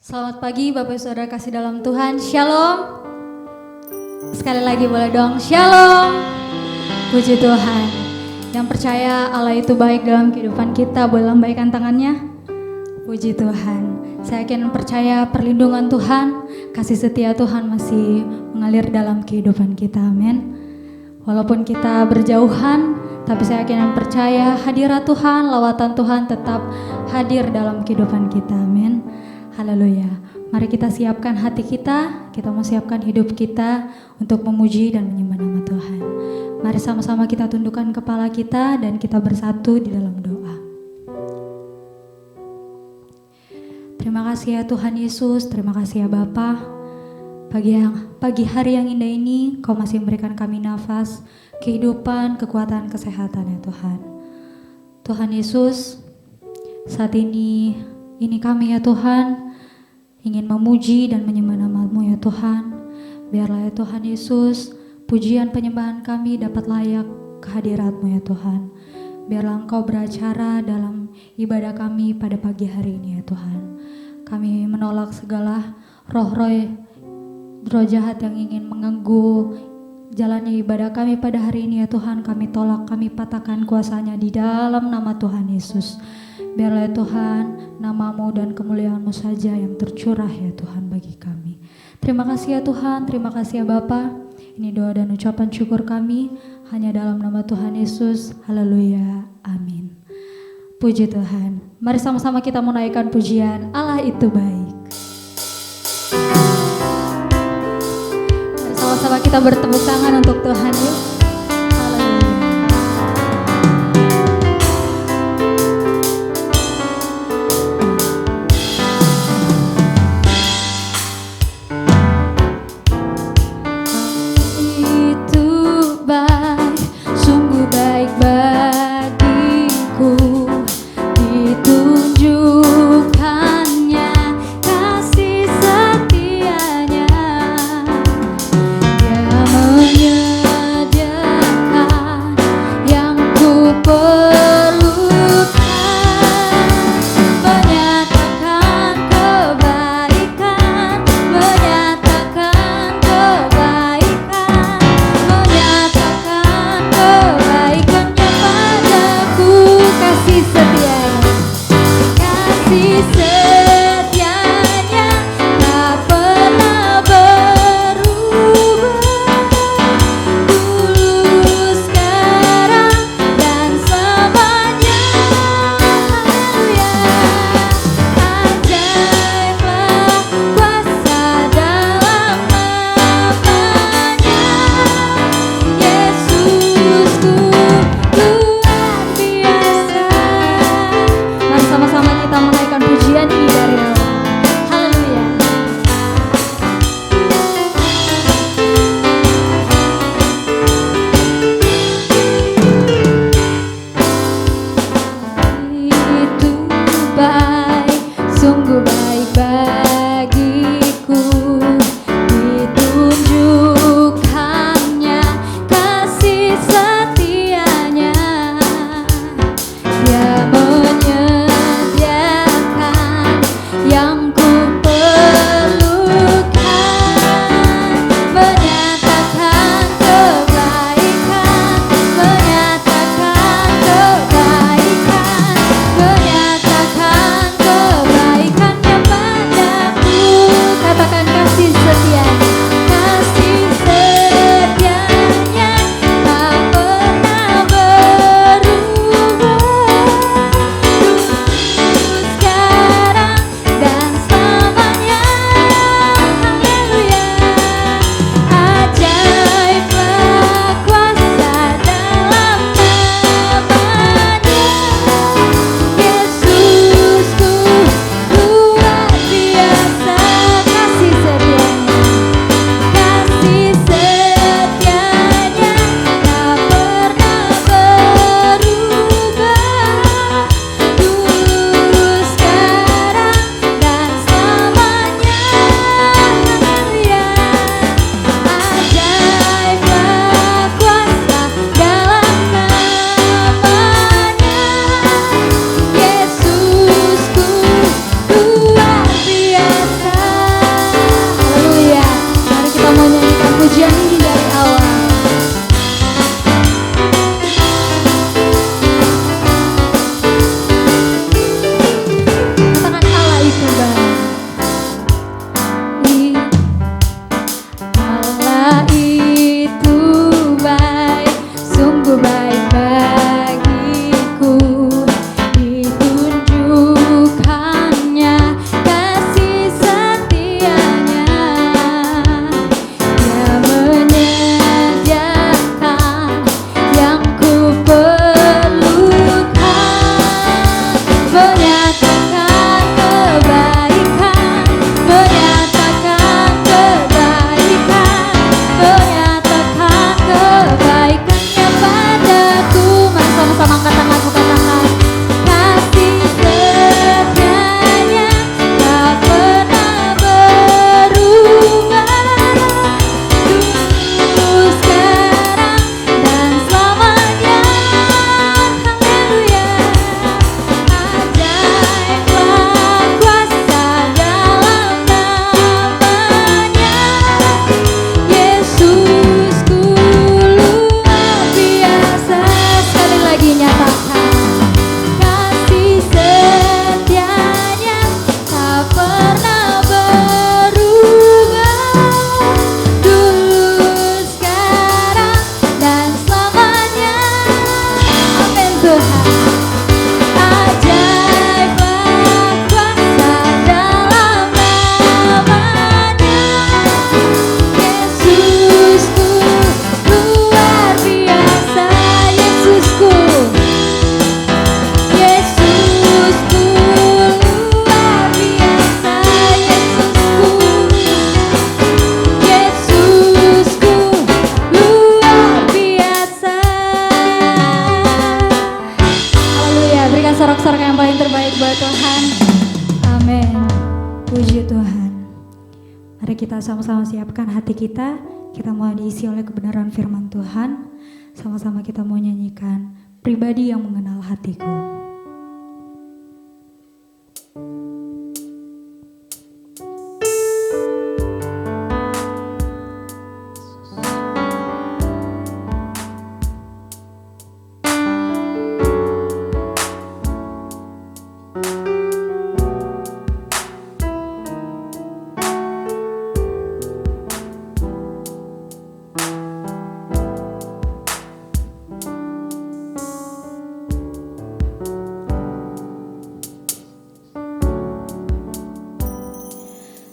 Selamat pagi Bapak Ibu Saudara kasih dalam Tuhan. Shalom. Sekali lagi boleh dong. Shalom. Puji Tuhan. Yang percaya Allah itu baik dalam kehidupan kita, boleh lambaikan tangannya. Puji Tuhan. Saya yakin percaya perlindungan Tuhan, kasih setia Tuhan masih mengalir dalam kehidupan kita. Amin. Walaupun kita berjauhan, tapi saya yakin dan percaya hadirat Tuhan, lawatan Tuhan tetap hadir dalam kehidupan kita. Amin. Haleluya. Mari kita siapkan hati kita mau siapkan hidup kita untuk memuji dan menyembah nama Tuhan. Mari sama-sama kita tundukkan kepala kita dan kita bersatu di dalam doa. Terima kasih ya Tuhan Yesus, terima kasih ya Bapa. Pagi hari yang indah ini Kau masih memberikan kami nafas, kehidupan, kekuatan, kesehatan ya Tuhan. Tuhan Yesus, saat ini kami ya Tuhan ingin memuji dan menyembah nama-Mu ya Tuhan. Biarlah ya Tuhan Yesus, pujian penyembahan kami dapat layak kehadirat-Mu ya Tuhan. Biarlah Engkau beracara dalam ibadah kami pada pagi hari ini ya Tuhan. Kami menolak segala roh jahat yang ingin mengganggu jalannya ibadah kami pada hari ini ya Tuhan. Kami tolak, kami patahkan kuasanya di dalam nama Tuhan Yesus. Biarlah ya Tuhan, nama-Mu dan kemuliaan-Mu saja yang tercurah ya Tuhan bagi kami. Terima kasih ya Tuhan, terima kasih ya Bapa. Ini doa dan ucapan syukur kami hanya dalam nama Tuhan Yesus. Haleluya, amin. Puji Tuhan. Mari sama-sama kita menaikkan pujian Allah itu baik. Mari sama-sama kita bertepuk tangan untuk Tuhan yuk. Dia sorak-sorak yang paling terbaik buat Tuhan. Amin. Puji Tuhan. Mari kita sama-sama siapkan hati kita. Kita mau diisi oleh kebenaran firman Tuhan. Sama-sama kita mau nyanyikan pribadi yang mengenal hatiku.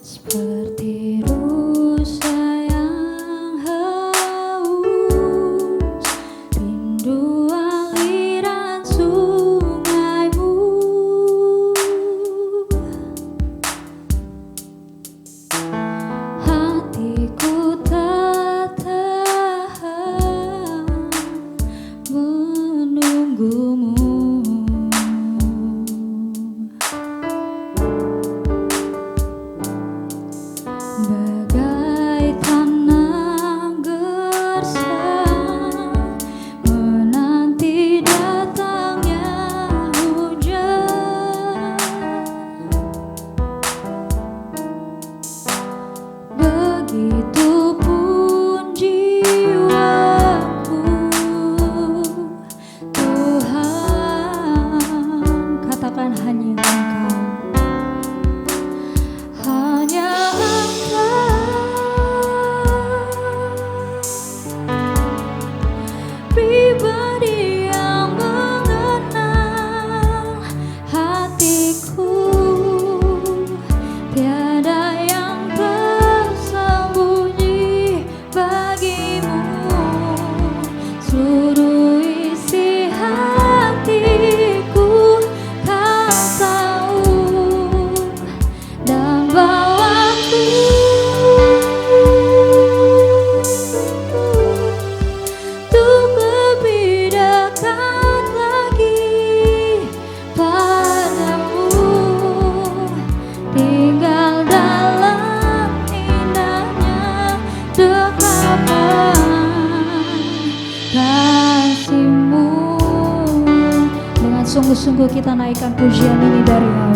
Seperti rusa yang haus, rindu aliran sungaimu. Hatiku tak tahan menunggumu. Bagai tanah gersang menanti datangnya hujan, begitupun jiwaku Tuhan. Katakan hanya Engkau, hanya pribadi yang mengenal hatiku. Tiada yang tersembunyi bagimu. Seluruh isi hatiku kau tahu, dan bawaku untuk lebih dekat lagi padamu, tinggal dalam indahnya dekapan kasih-Mu. Dengan sungguh-sungguh kita naikkan pujian ini dari awal.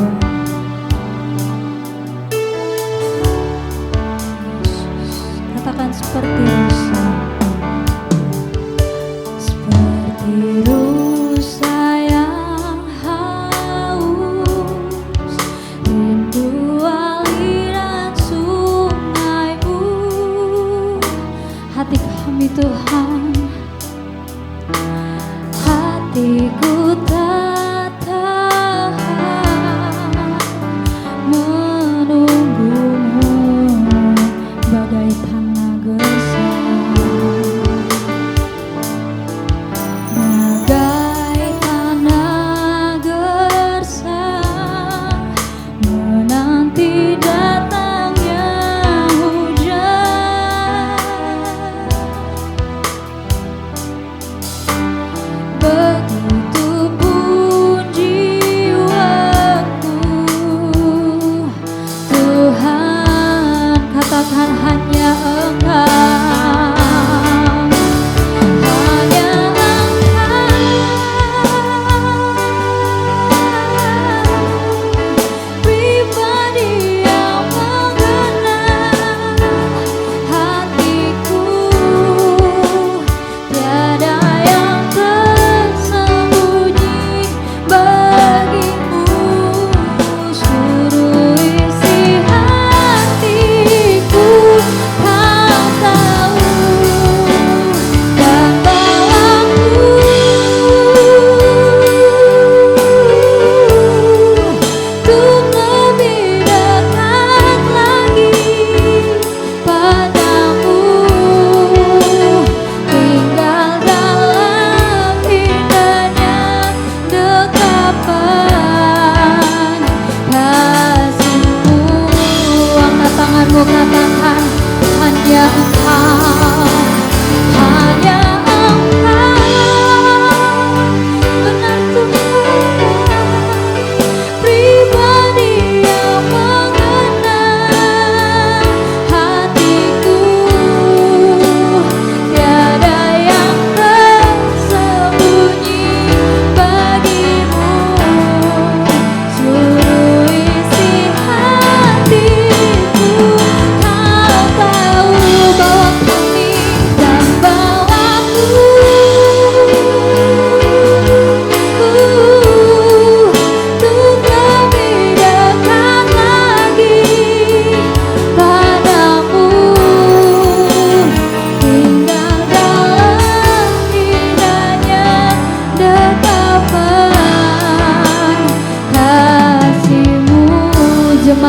Katakan seperti rusa. Seperti rusa yang haus, rindu aliran sungaimu. Hati kami Tuhan, hatiku tak tahan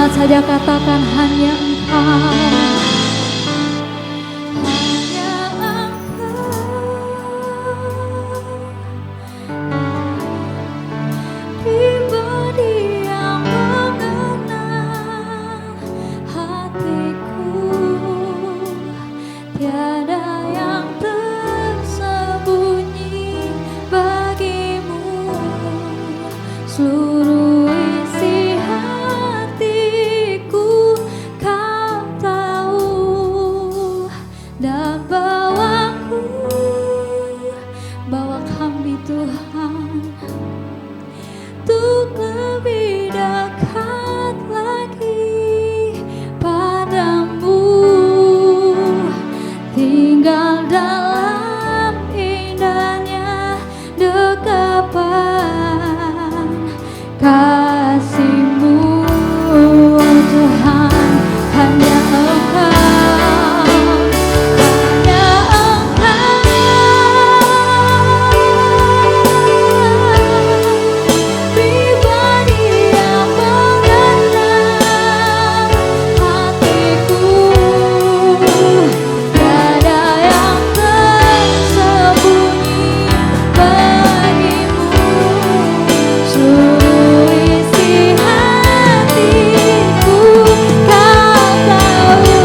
jemaat saja katakan hanya Engkau. Seluruh isi hatiku Kau tahu, dan bawa kami Tuhan untuk lebih dekat lagi padamu, tinggal dalam indahnya dekapan kasih-Mu, oh Tuhan. Hanya Engkau, hanya Engkau, pribadi yang mengenal hatiku, tiada yang tersembunyi bagimu. Seluruh isi hatiku Kau tahu,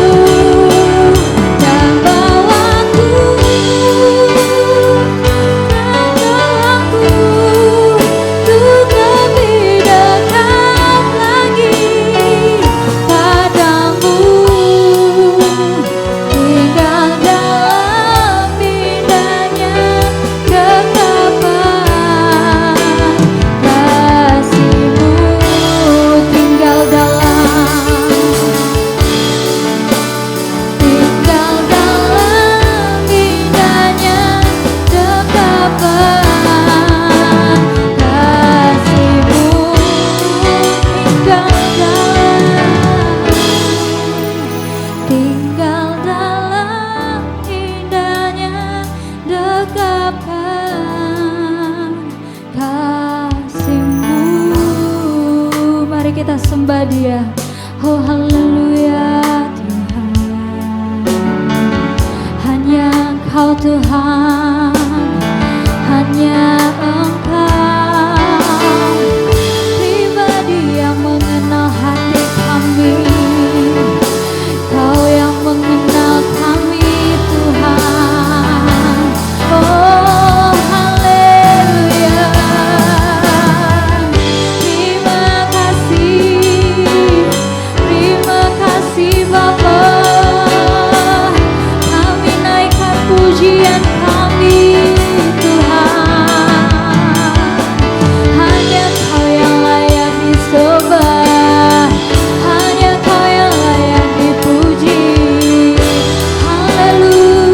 dan bawaku untuk lebih dekat lagi padamu, tinggal dalam indahnya dekapan kasih-Mu, tinggal dalam indahnya dekapan kasih-Mu, tinggal dalam indahnya dekapan kasih-Mu. Mari kita sembah Dia. Oh haleluya Tuhan, hanya Engkau Tuhan, hanya Engkau, pribadi yang mengenal hati kami, Kau yang mengenal kami Tuhan. Oh haleluya, terima kasih Bapa. Kami naikkan pujian kami Tuhan, hanya Kau yang layak disembah, hanya Kau yang layak dipuji. Haleluya.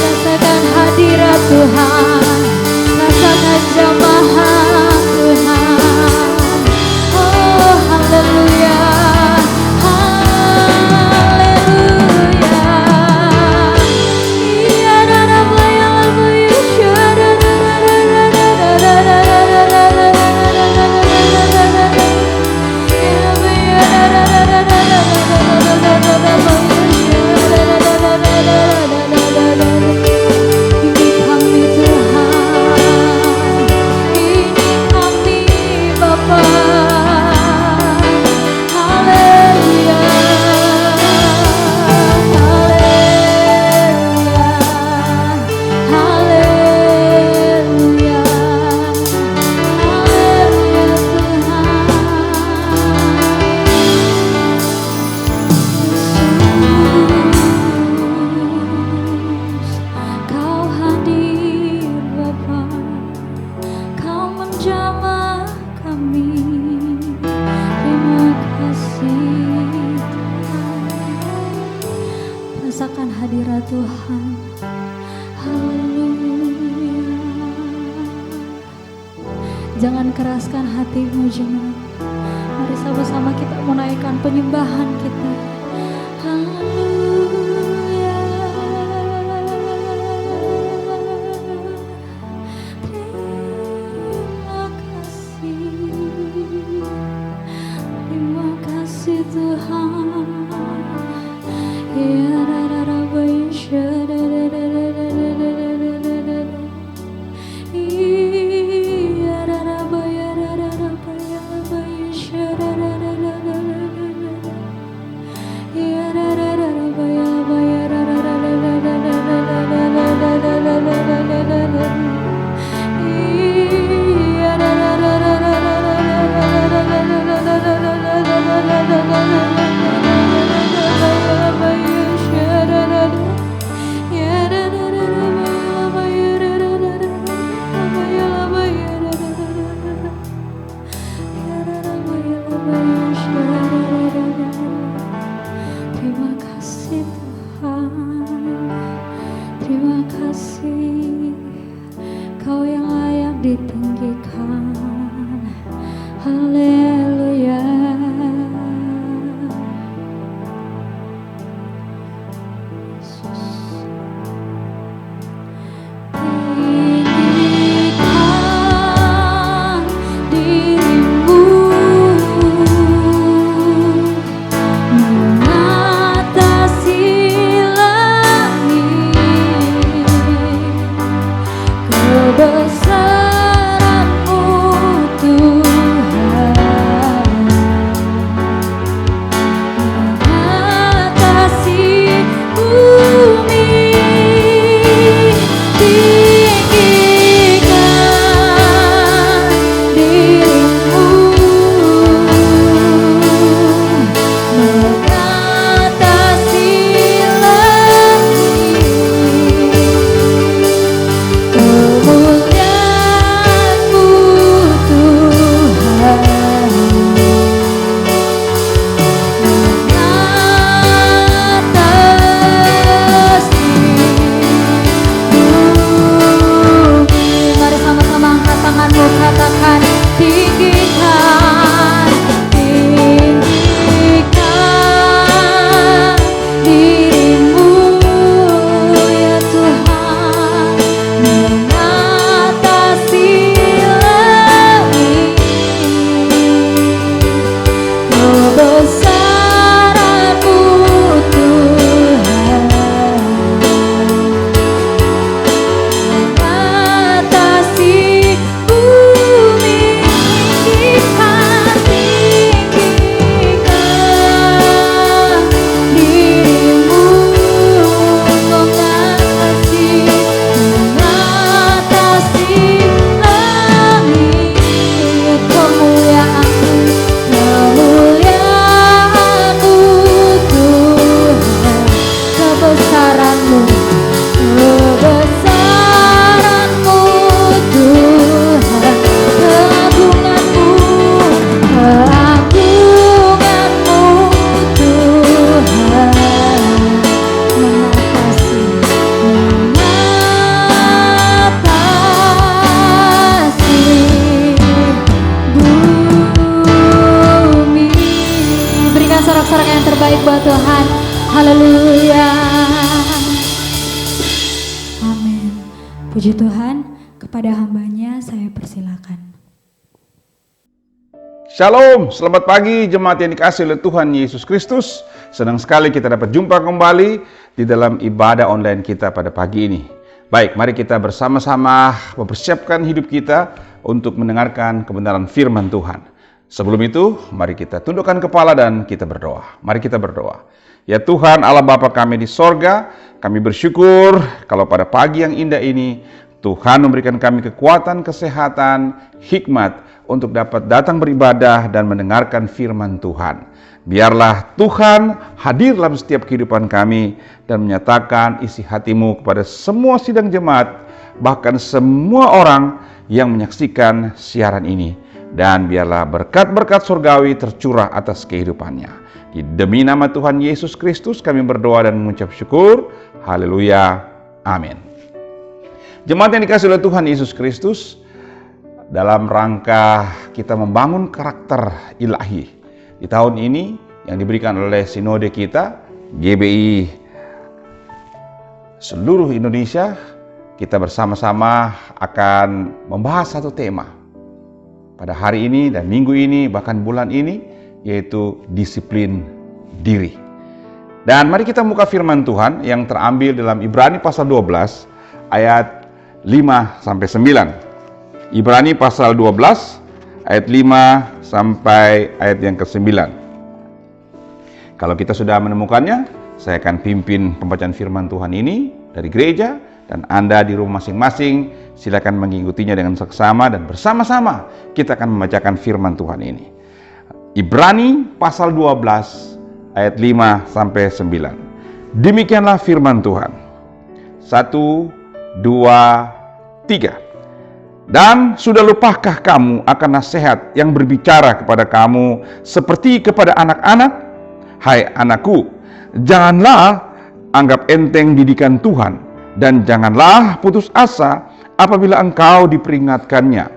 Rasakan hadirat Tuhan, rasakan jamaah Tuhan. Oh haleluya, haleluya. Ini kami Tuhan, ini kami Bapa. Haleluya, haleluya, haleluya, haleluya Tuhan. Kau hadir Bapa, Kau menjamah kami. Terima kasih Tuhan. Rasakan hadirat Tuhan. Haleluya. jangan keraskan hatimu jemaat. Mari sama-sama kita menaikkan penyembahan kita. Haleluya. Terima kasih Tuhan. Ya terima kasih Tuhan. Terima kasih, Kau yang layak ditinggikan. Haleluya. Tinggikan dirimu mengatasi langit, kebesaran-Mu Tuhan mengatasi bumi. Tinggikan dirimu mengatasi langit, kemuliaan-Mu Tuhan mengatasi bumi. Mari sama-sama angkat tanganmu, katakan tinggikan, tinggikan dirimu ya Tuhan mengatasi langit, kebesaran-Mu Tuhan mengatasi bumi. Tinggikan, tinggikan dirimu mengatasi langit, kemuliaan-Mu, kemuliaan-Mu Tuhan, kebesaran-Mu, kebesaran-Mu Tuhan, keagungan-Mu, keagungan-Mu Tuhan mengatasi bumi. Berikan sorak-sorak yang terbaik buat Tuhan. Haleluya. Amin. Puji Tuhan. Kepada hambanya saya persilakan. Shalom, selamat pagi jemaat yang dikasihi oleh Tuhan Yesus Kristus. Senang sekali kita dapat jumpa kembali di dalam ibadah online kita pada pagi ini. Baik, mari kita bersama-sama mempersiapkan hidup kita untuk mendengarkan kebenaran firman Tuhan. Sebelum itu, mari kita tundukkan kepala dan kita berdoa. Mari kita berdoa. Ya Tuhan Allah Bapa kami di sorga, kami bersyukur kalau pada pagi yang indah ini Tuhan memberikan kami kekuatan, kesehatan, hikmat untuk dapat datang beribadah dan mendengarkan firman Tuhan. Biarlah Tuhan hadir dalam setiap kehidupan kami dan menyatakan isi hati-Mu kepada semua sidang jemaat, bahkan semua orang yang menyaksikan siaran ini. Dan biarlah berkat-berkat surgawi tercurah atas kehidupannya. Demi nama Tuhan Yesus Kristus kami berdoa dan mengucap syukur. Haleluya. Amin. Jemaat yang dikasihi oleh Tuhan Yesus Kristus, dalam rangka kita membangun karakter ilahi. Di tahun ini yang diberikan oleh sinode kita, GBI seluruh Indonesia, kita bersama-sama akan membahas satu tema pada hari ini dan minggu ini, bahkan bulan ini, yaitu disiplin diri. Dan mari kita buka firman Tuhan yang terambil dalam Ibrani pasal 12 ayat 5 sampai 9. Ibrani pasal 12 ayat 5 sampai ayat yang ke-9. Kalau kita sudah menemukannya, saya akan pimpin pembacaan firman Tuhan ini dari gereja, dan Anda di rumah masing-masing silakan mengikutinya dengan seksama, dan bersama-sama kita akan membacakan firman Tuhan ini. Ibrani pasal 12 ayat 5 sampai 9. Demikianlah firman Tuhan. 1, 2, 3. Dan sudah lupakah kamu akan nasihat yang berbicara kepada kamu seperti kepada anak-anak? Hai anakku, janganlah anggap enteng didikan Tuhan, dan janganlah putus asa apabila engkau diperingatkannya.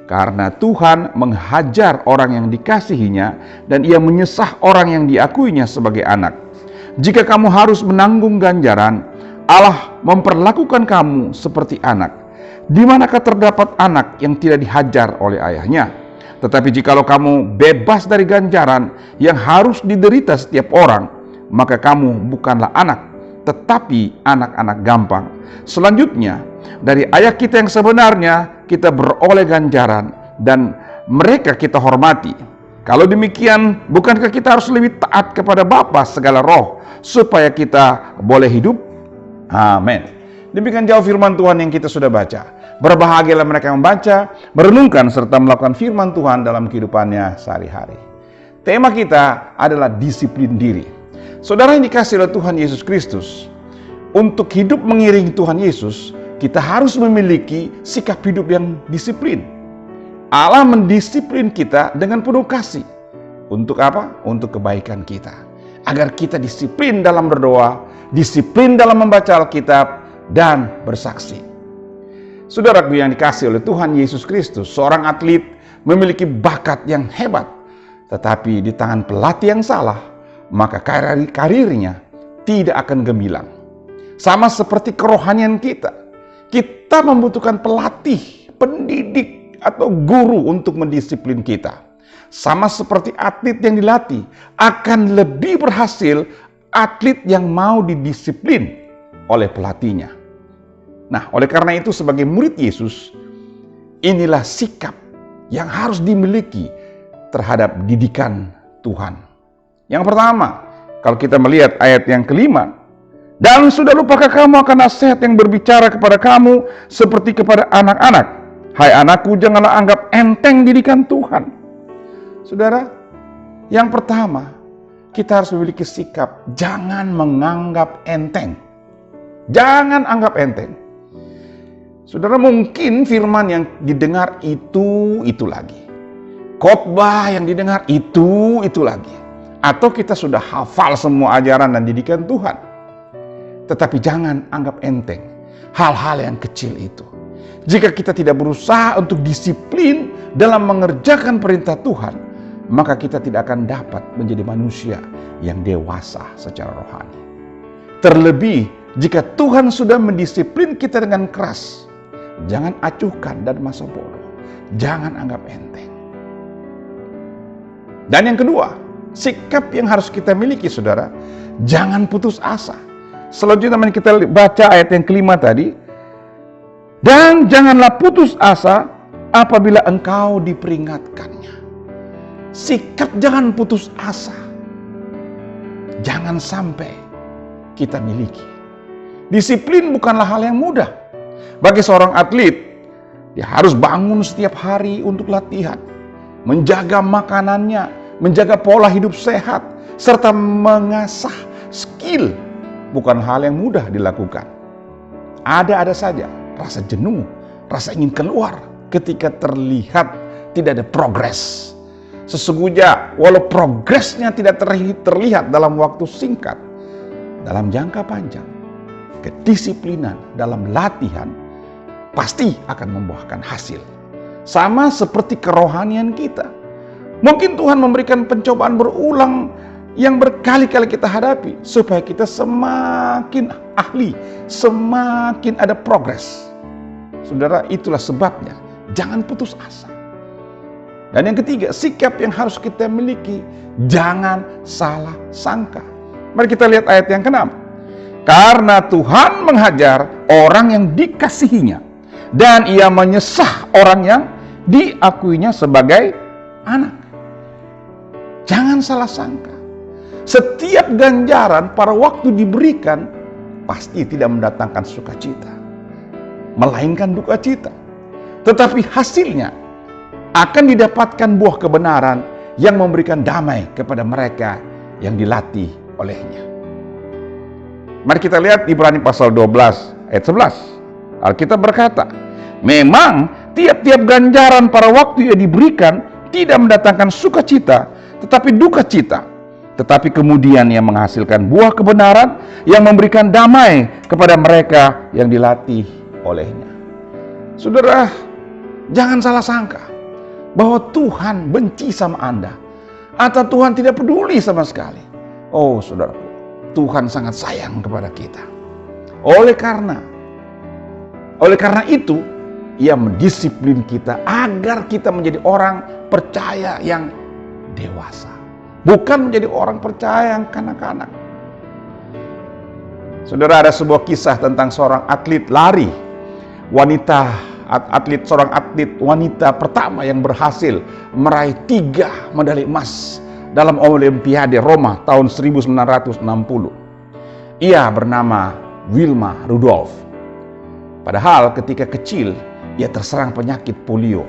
Karena Tuhan menghajar orang yang dikasihinya, dan ia menyesah orang yang diakuinya sebagai anak. Jika kamu harus menanggung ganjaran, Allah memperlakukan kamu seperti anak. Di manakah terdapat anak yang tidak dihajar oleh ayahnya? Tetapi jikalau kamu bebas dari ganjaran yang harus diderita setiap orang, maka kamu bukanlah anak, tetapi anak-anak gampang. Selanjutnya, dari ayah kita yang sebenarnya, kita beroleh ganjaran, dan mereka kita hormati. Kalau demikian, bukankah kita harus lebih taat kepada Bapa segala roh, supaya kita boleh hidup? Amin. Demikian jauh firman Tuhan yang kita sudah baca. Berbahagialah mereka yang membaca, merenungkan, serta melakukan firman Tuhan dalam kehidupannya sehari-hari. Tema kita adalah disiplin diri. Saudara yang dikasihi oleh Tuhan Yesus Kristus, untuk hidup mengiringi Tuhan Yesus, kita harus memiliki sikap hidup yang disiplin. Allah mendisiplin kita dengan penuh kasih. Untuk apa? Untuk kebaikan kita. Agar kita disiplin dalam berdoa, disiplin dalam membaca Alkitab, dan bersaksi. Saudaraku yang dikasihi oleh Tuhan Yesus Kristus, seorang atlet memiliki bakat yang hebat, tetapi di tangan pelatih yang salah, maka karirnya tidak akan gemilang. Sama seperti kerohanian kita, kita membutuhkan pelatih, pendidik, atau guru untuk mendisiplin kita. Sama seperti atlet yang dilatih, akan lebih berhasil atlet yang mau didisiplin oleh pelatihnya. Nah, oleh karena itu sebagai murid Yesus, inilah sikap yang harus dimiliki terhadap didikan Tuhan. Yang pertama, kalau kita melihat ayat yang kelima, dan sudah lupakah kamu akan nasihat yang berbicara kepada kamu seperti kepada anak-anak? Hai anakku, janganlah anggap enteng didikan Tuhan. Saudara, yang pertama, kita harus memiliki sikap jangan menganggap enteng. Jangan anggap enteng. Saudara, mungkin firman yang didengar itu lagi. Khotbah yang didengar itu lagi. Atau kita sudah hafal semua ajaran dan didikan Tuhan. Tetapi jangan anggap enteng hal-hal yang kecil itu. Jika kita tidak berusaha untuk disiplin dalam mengerjakan perintah Tuhan, maka kita tidak akan dapat menjadi manusia yang dewasa secara rohani. Terlebih jika Tuhan sudah mendisiplin kita dengan keras, jangan acuhkan dan masa bodoh. Jangan anggap enteng. Dan yang kedua, sikap yang harus kita miliki, saudara, jangan putus asa. Selanjutnya kita baca ayat yang kelima tadi. Dan janganlah putus asa apabila engkau diperingatkannya. Sikap jangan putus asa. Jangan sampai kita miliki. Disiplin bukanlah hal yang mudah. Bagi seorang atlet, dia harus bangun setiap hari untuk latihan, menjaga makanannya, menjaga pola hidup sehat, serta mengasah skill. Bukan hal yang mudah dilakukan. Ada saja rasa jenuh, rasa ingin keluar ketika terlihat tidak ada progres. Sesungguhnya walau progresnya tidak terlihat dalam waktu singkat, dalam jangka panjang, kedisiplinan dalam latihan pasti akan membuahkan hasil. Sama seperti kerohanian kita. Mungkin Tuhan memberikan pencobaan berulang yang berkali-kali kita hadapi supaya kita semakin ahli, semakin ada progres. Saudara, itulah sebabnya jangan putus asa. Dan yang ketiga, sikap yang harus kita miliki, jangan salah sangka. Mari kita lihat ayat yang ke-6. Karena Tuhan menghajar orang yang dikasihinya, dan ia menyesah orang yang diakuinya sebagai anak. Jangan salah sangka. Setiap ganjaran pada waktu diberikan pasti tidak mendatangkan sukacita, melainkan duka cita. Tetapi hasilnya akan didapatkan buah kebenaran yang memberikan damai kepada mereka yang dilatih olehnya. Mari kita lihat Ibrani pasal 12 ayat 11. Alkitab berkata, memang tiap-tiap ganjaran pada waktu yang diberikan tidak mendatangkan sukacita, tetapi duka cita. Tetapi kemudian ia menghasilkan buah kebenaran yang memberikan damai kepada mereka yang dilatih olehnya. Saudara, jangan salah sangka bahwa Tuhan benci sama Anda, atau Tuhan tidak peduli sama sekali. Oh saudara, Tuhan sangat sayang kepada kita. Oleh karena itu, ia mendisiplin kita agar kita menjadi orang percaya yang dewasa. Bukan menjadi orang percaya yang kanak-kanak. Saudara, ada sebuah kisah tentang seorang atlet lari seorang atlet wanita pertama yang berhasil meraih 3 medali emas dalam Olimpiade Roma tahun 1960. Ia bernama Wilma Rudolph. Padahal ketika kecil ia terserang penyakit polio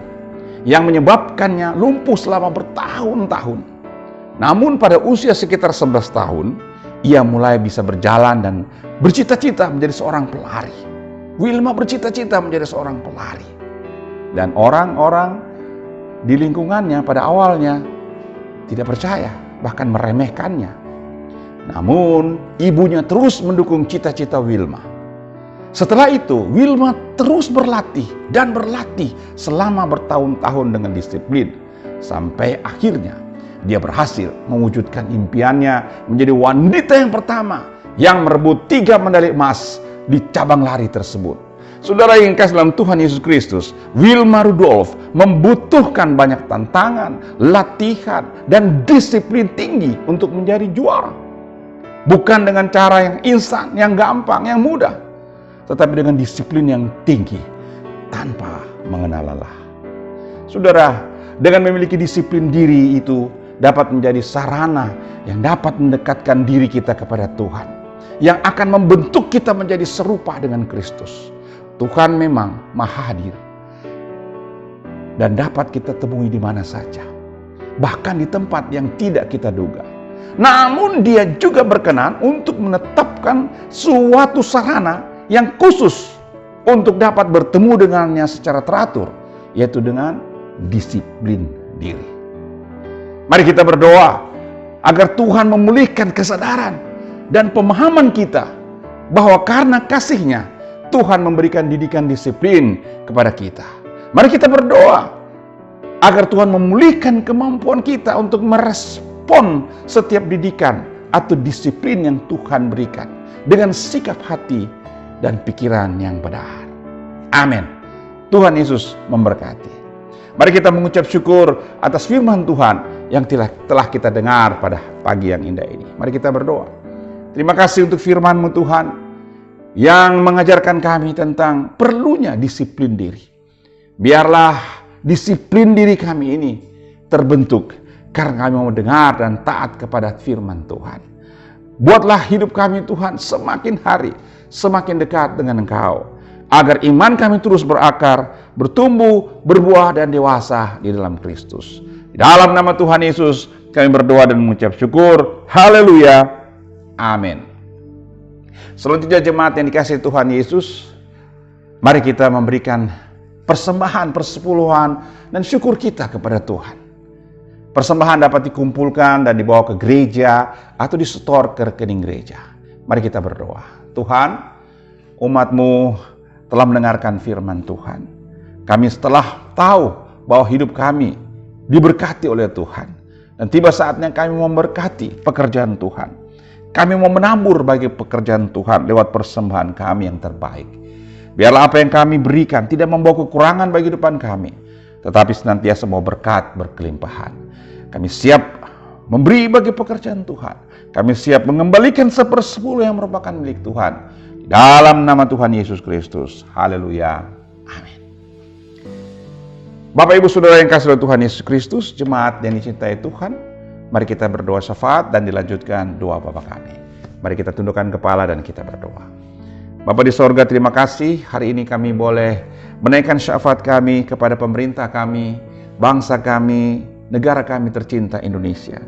yang menyebabkannya lumpuh selama bertahun-tahun. Namun pada usia sekitar 11 tahun, ia mulai bisa berjalan dan bercita-cita menjadi seorang pelari. Wilma bercita-cita menjadi seorang pelari. Dan orang-orang di lingkungannya pada awalnya tidak percaya, bahkan meremehkannya. Namun, ibunya terus mendukung cita-cita Wilma. Setelah itu, Wilma terus berlatih dan berlatih selama bertahun-tahun dengan disiplin. Sampai akhirnya, dia berhasil mewujudkan impiannya menjadi wanita yang pertama yang merebut 3 medali emas di cabang lari tersebut. Saudara yang kasih dalam Tuhan Yesus Kristus, Wilma Rudolph membutuhkan banyak tantangan, latihan, dan disiplin tinggi untuk menjadi juara. Bukan dengan cara yang instan, yang gampang, yang mudah, tetapi dengan disiplin yang tinggi, tanpa mengenal lelah. Saudara, dengan memiliki disiplin diri itu dapat menjadi sarana yang dapat mendekatkan diri kita kepada Tuhan, yang akan membentuk kita menjadi serupa dengan Kristus. Tuhan memang Maha Hadir dan dapat kita temui di mana saja, bahkan di tempat yang tidak kita duga. Namun Dia juga berkenan untuk menetapkan suatu sarana yang khusus untuk dapat bertemu dengannya secara teratur, yaitu dengan disiplin diri. Mari kita berdoa agar Tuhan memulihkan kesadaran dan pemahaman kita bahwa karena kasih-Nya Tuhan memberikan didikan disiplin kepada kita. Mari kita berdoa agar Tuhan memulihkan kemampuan kita untuk merespon setiap didikan atau disiplin yang Tuhan berikan dengan sikap hati dan pikiran yang benar. Amin. Tuhan Yesus memberkati. Mari kita mengucap syukur atas firman Tuhan yang telah kita dengar pada pagi yang indah ini. Mari kita berdoa. Terima kasih untuk firman-Mu Tuhan yang mengajarkan kami tentang perlunya disiplin diri. Biarlah disiplin diri kami ini terbentuk karena kami mau dengar dan taat kepada firman Tuhan. Buatlah hidup kami Tuhan semakin hari semakin dekat dengan Engkau, agar iman kami terus berakar, bertumbuh, berbuah, dan dewasa di dalam Kristus. Di dalam nama Tuhan Yesus, kami berdoa dan mengucap syukur. Haleluya. Amin. Selanjutnya jemaat yang dikasihi Tuhan Yesus, mari kita memberikan persembahan, persepuluhan, dan syukur kita kepada Tuhan. Persembahan dapat dikumpulkan dan dibawa ke gereja atau disetor ke rekening gereja. Mari kita berdoa. Tuhan, umat-Mu telah mendengarkan firman Tuhan. Kami setelah tahu bahwa hidup kami diberkati oleh Tuhan. Dan tiba saatnya kami memberkati pekerjaan Tuhan. Kami mau menabur bagi pekerjaan Tuhan lewat persembahan kami yang terbaik. Biarlah apa yang kami berikan tidak membawa kekurangan bagi kehidupan kami, tetapi senantiasa mau berkat berkelimpahan. Kami siap memberi bagi pekerjaan Tuhan. Kami siap mengembalikan 1/10 yang merupakan milik Tuhan. Dalam nama Tuhan Yesus Kristus. Haleluya. Amin. Bapak Ibu Saudara yang kasih oleh Tuhan Yesus Kristus, jemaat yang dicintai Tuhan, mari kita berdoa syafaat dan dilanjutkan doa Bapa kami. Mari kita tundukkan kepala dan kita berdoa. Bapa di sorga, terima kasih hari ini kami boleh menaikkan syafaat kami kepada pemerintah kami, bangsa kami, negara kami tercinta Indonesia.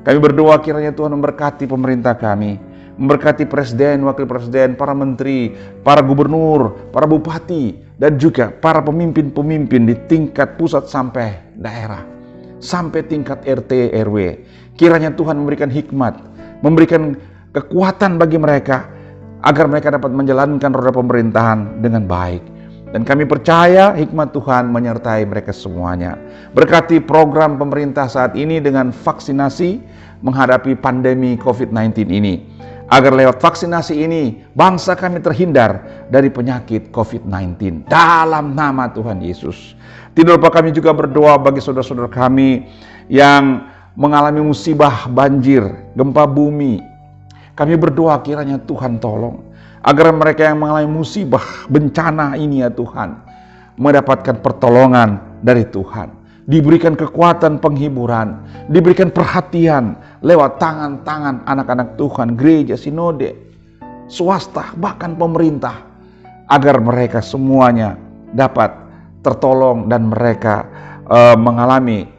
Kami berdoa kiranya Tuhan memberkati pemerintah kami, memberkati presiden, wakil presiden, para menteri, para gubernur, para bupati, dan juga para pemimpin-pemimpin di tingkat pusat sampai daerah, sampai tingkat RT RW. Kiranya Tuhan memberikan hikmat, memberikan kekuatan bagi mereka, agar mereka dapat menjalankan roda pemerintahan dengan baik. Dan kami percaya hikmat Tuhan menyertai mereka semuanya. Berkati program pemerintah saat ini dengan vaksinasi menghadapi pandemi COVID-19 ini. Agar lewat vaksinasi ini, bangsa kami terhindar dari penyakit COVID-19. Dalam nama Tuhan Yesus. Tidak lupa kami juga berdoa bagi saudara-saudara kami yang mengalami musibah banjir, gempa bumi. Kami berdoa kiranya Tuhan tolong. Agar mereka yang mengalami musibah, bencana ini ya Tuhan, mendapatkan pertolongan dari Tuhan. Diberikan kekuatan penghiburan, diberikan perhatian lewat tangan-tangan anak-anak Tuhan, gereja, sinode, swasta, bahkan pemerintah. Agar mereka semuanya dapat tertolong dan mereka mengalami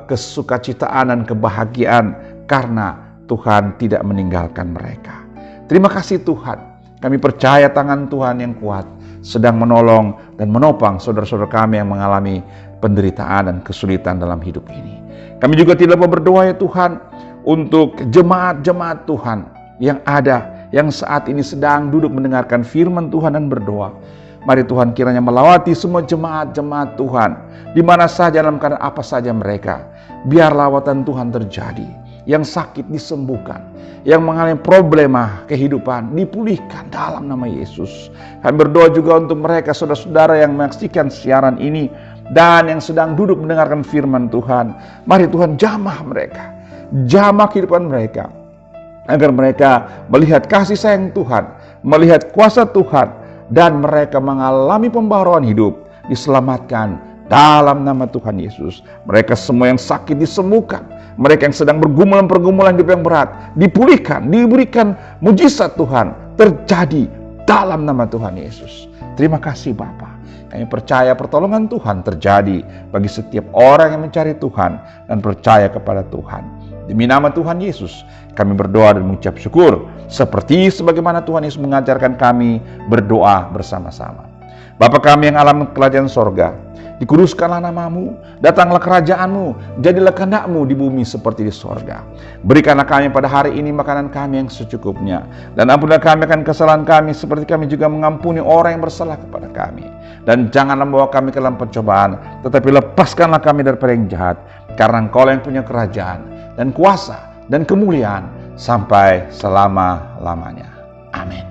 kesukacitaan dan kebahagiaan karena Tuhan tidak meninggalkan mereka. Terima kasih Tuhan. Kami percaya tangan Tuhan yang kuat sedang menolong dan menopang saudara-saudara kami yang mengalami penderitaan dan kesulitan dalam hidup ini. Kami juga tidak lupa berdoa ya Tuhan untuk jemaat-jemaat Tuhan yang ada, yang saat ini sedang duduk mendengarkan firman Tuhan dan berdoa. Mari Tuhan kiranya melawati semua jemaat-jemaat Tuhan, di mana saja, dalam keadaan apa saja mereka. Biar lawatan Tuhan terjadi. Yang sakit disembuhkan, yang mengalami problema kehidupan dipulihkan dalam nama Yesus. Kami berdoa juga untuk mereka saudara-saudara yang menyaksikan siaran ini dan yang sedang duduk mendengarkan firman Tuhan. Mari Tuhan jamah mereka, jamah kehidupan mereka, agar mereka melihat kasih sayang Tuhan, melihat kuasa Tuhan, dan mereka mengalami pembaharuan hidup, diselamatkan dalam nama Tuhan Yesus. Mereka semua yang sakit disembuhkan, mereka yang sedang pergumulan hidup yang berat dipulihkan, diberikan mujizat Tuhan terjadi dalam nama Tuhan Yesus. Terima kasih Bapa. Kami percaya pertolongan Tuhan terjadi bagi setiap orang yang mencari Tuhan dan percaya kepada Tuhan. Demi nama Tuhan Yesus, kami berdoa dan mengucap syukur, seperti sebagaimana Tuhan Yesus mengajarkan kami berdoa bersama-sama. Bapa kami yang alam kerajaan sorga, dikuduskanlah namamu, datanglah kerajaanmu, jadilah kehendak-mu di bumi seperti di sorga. Berikanlah kami pada hari ini makanan kami yang secukupnya, dan ampunilah kami akan kesalahan kami seperti kami juga mengampuni orang yang bersalah kepada kami. Dan janganlah membawa kami ke dalam pencobaan, tetapi lepaskanlah kami daripada yang jahat, karena Engkau yang punya kerajaan dan kuasa dan kemuliaan sampai selama-lamanya. Amin.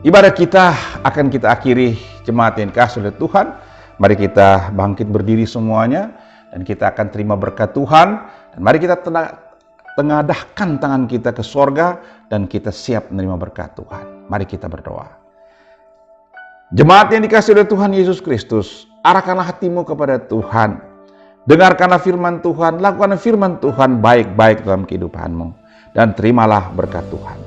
Ibadah kita akan kita akhiri, jemaat yang dikasihi oleh Tuhan. Mari kita bangkit berdiri semuanya dan kita akan terima berkat Tuhan. Dan mari kita tengadahkan tangan kita ke sorga dan kita siap menerima berkat Tuhan. Mari kita berdoa. Jemaat yang dikasihi oleh Tuhan Yesus Kristus, arahkanlah hatimu kepada Tuhan. Dengarkanlah firman Tuhan, lakukanlah firman Tuhan baik-baik dalam kehidupanmu. Dan terimalah berkat Tuhan.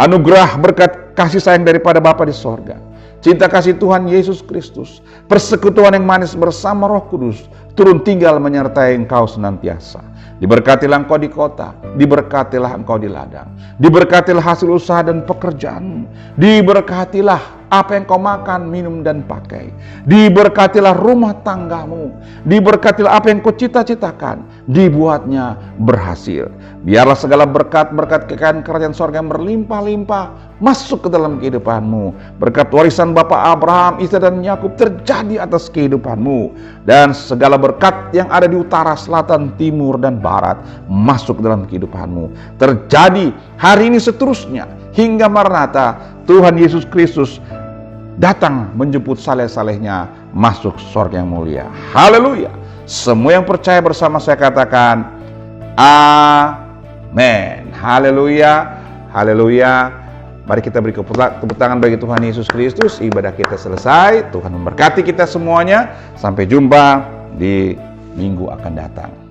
Anugerah berkat kasih sayang daripada Bapa di sorga, cinta kasih Tuhan Yesus Kristus, persekutuan yang manis bersama Roh Kudus, turun tinggal menyertai engkau senantiasa. Diberkatilah engkau di kota, diberkatilah engkau di ladang, diberkatilah hasil usaha dan pekerjaanmu, diberkatilah apa yang kau makan, minum, dan pakai, diberkatilah rumah tanggamu, diberkatilah apa yang kau cita-citakan, dibuatnya berhasil. Biarlah segala berkat-berkat kekayaan kerajaan sorga yang berlimpah-limpah masuk ke dalam kehidupanmu. Berkat warisan Bapa Abraham, Ishak, dan Yakub terjadi atas kehidupanmu. Dan segala berkat yang ada di utara, selatan, timur, dan barat masuk ke dalam kehidupanmu. Terjadi hari ini seterusnya hingga Maranatha, Tuhan Yesus Kristus datang menjemput saleh-salehnya masuk surga yang mulia. Haleluya. Semua yang percaya bersama saya katakan amin. Haleluya. Haleluya. Mari kita beri tepuk tangan bagi Tuhan Yesus Kristus. Ibadah kita selesai. Tuhan memberkati kita semuanya. Sampai jumpa di minggu akan datang.